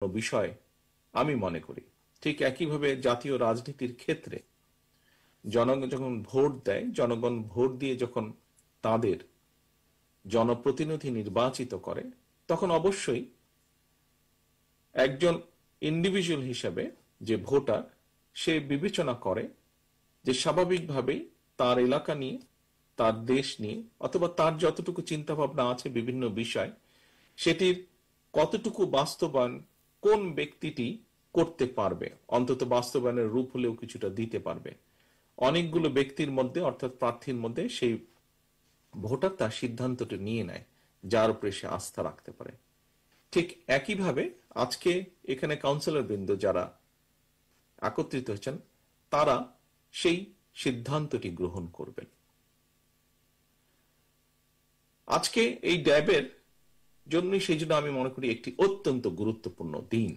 বিষয় আমি মনে করি। ঠিক একইভাবে জাতীয় রাজনীতির ক্ষেত্রে জনগণ যখন ভোট দেয়, জনগণ ভোট দিয়ে যখন তাদের জনপ্রতিনিধি নির্বাচিত করে, তখন অবশ্যই একজন ইন্ডিভিজুয়াল হিসেবে যে ভোটার, সে বিবেচনা করে যে স্বাভাবিকভাবেই তার এলাকা নিয়ে, তার দেশ নিয়ে, অথবা তার যতটুকু চিন্তা ভাবনা আছে বিভিন্ন বিষয়, সেটির কতটুকু বাস্তবায়ন কোন ব্যক্তিটি করতে পারবে, অন্তত বাস্তবায়নের রূপ হলেও কিছুটা দিতে পারবে। অনেকগুলো ব্যক্তির মধ্যে, অর্থাৎ প্রার্থীর মধ্যে, সেই ভোটার তার সিদ্ধান্তটি নিয়ে নেয় যার উপরে সে আস্থা রাখতে পারে। ঠিক একইভাবে আজকে এখানে কাউন্সিলর বৃন্দ যারা একত্রিত হয়েছেন, তারা সেই সিদ্ধান্তটি গ্রহণ করবেন। আজকে এই ড্যাবের জন্যই, সেই জন্য আমি মনে করি একটি অত্যন্ত গুরুত্বপূর্ণ দিন।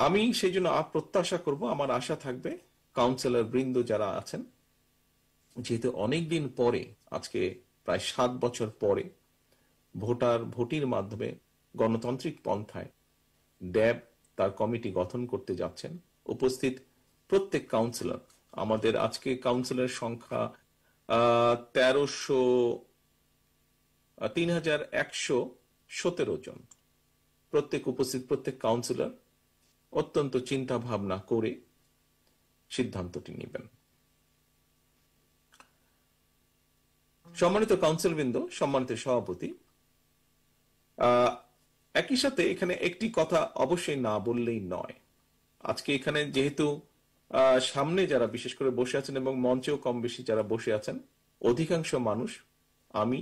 আমি সেই জন্য প্রত্যাশা করব, আমার আশা থাকবে কাউন্সিলর বৃন্দ যারা আছেন, যেহেতু অনেকদিন পরে, আজকে প্রায় 7 বছর পরে ভোটের মাধ্যমে গণতান্ত্রিক পন্থায় ড্যাব তার কমিটি গঠন করতে যাচ্ছেন, উপস্থিত প্রত্যেক কাউন্সিলর, আমাদের আজকে কাউন্সিলরের সংখ্যা 3117 জন। প্রত্যেক উপস্থিত প্রত্যেক কাউন্সিলর অত্যন্ত চিন্তা ভাবনা করে সিদ্ধান্তটি নেবেন। সম্মানিত কাউন্সিলবৃন্দ, সম্মানিত সভাপতি, একই সাথে এখানে একটি কথা অবশ্যই না বললেই নয়। আজকে এখানে যেহেতু সামনে যারা বিশেষ করে বসে আছেন এবং মঞ্চেও কম বেশি যারা বসে আছেন, অধিকাংশ মানুষ, আমি,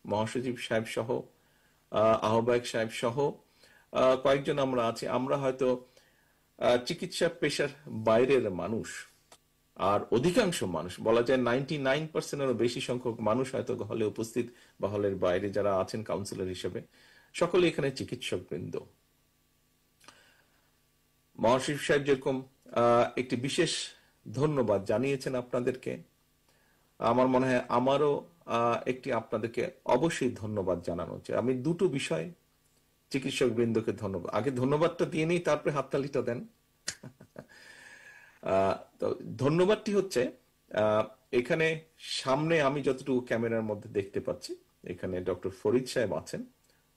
মহাসচিব সাহেব সহ, আহ্বায়ক সাহেব সহ কয়েকজন আমরা আছি, আমরা হয়তো চিকিৎসা পেশার বাইরের মানুষ। আর অধিকাংশ মানুষ, বলা যায় 99%-এরও বেশি সংখ্যক মানুষ হয়তো হলে উপস্থিত বা হলের বাইরে যারা আছেন কাউন্সিলর হিসেবে, সকলে এখানে চিকিৎসক বৃন্দ। মহাসচিব সাহেব যেরকম একটি বিশেষ ধন্যবাদ জানিয়েছেন আপনাদেরকে, আমার মনে হয় আমারও একটি আপনাদেরকে অবশ্যই ধন্যবাদ জানানো চাই। আমি দুটো বিষয় চিকিৎসক বৃন্দকে ধন্যবাদ, আগে ধন্যবাদটা দিয়ে নিই, তারপরে হাততালিটা দেন। তো ধন্যবাদটি হচ্ছে, এখানে সামনে আমি যতটুকু ক্যামেরার মধ্যে দেখতে পাচ্ছি, এখানে ডক্টর ফরিদ সাহেব আছেন,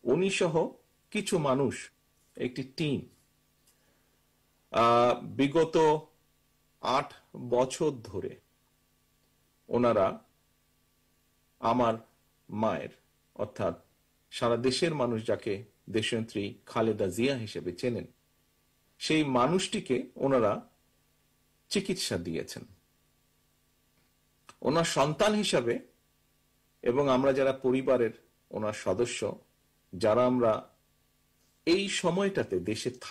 উনি সহ কিছু মানুষ, একটি টিম, বিগত 8 বছর ধরে ওনারা আমার মায়ের, অর্থাৎ সারা দেশের মানুষ যাকে দেশনেত্রী খালেদা জিয়া হিসেবে চেনেন, সেই মানুষটিকে ওনারা চিকিৎসা দিয়েছেন। ওনার সন্তান হিসাবে এবং আমরা যারা পরিবারের ওনার সদস্য, যারা আমরা এই সময়টাতে দেশে থাকতে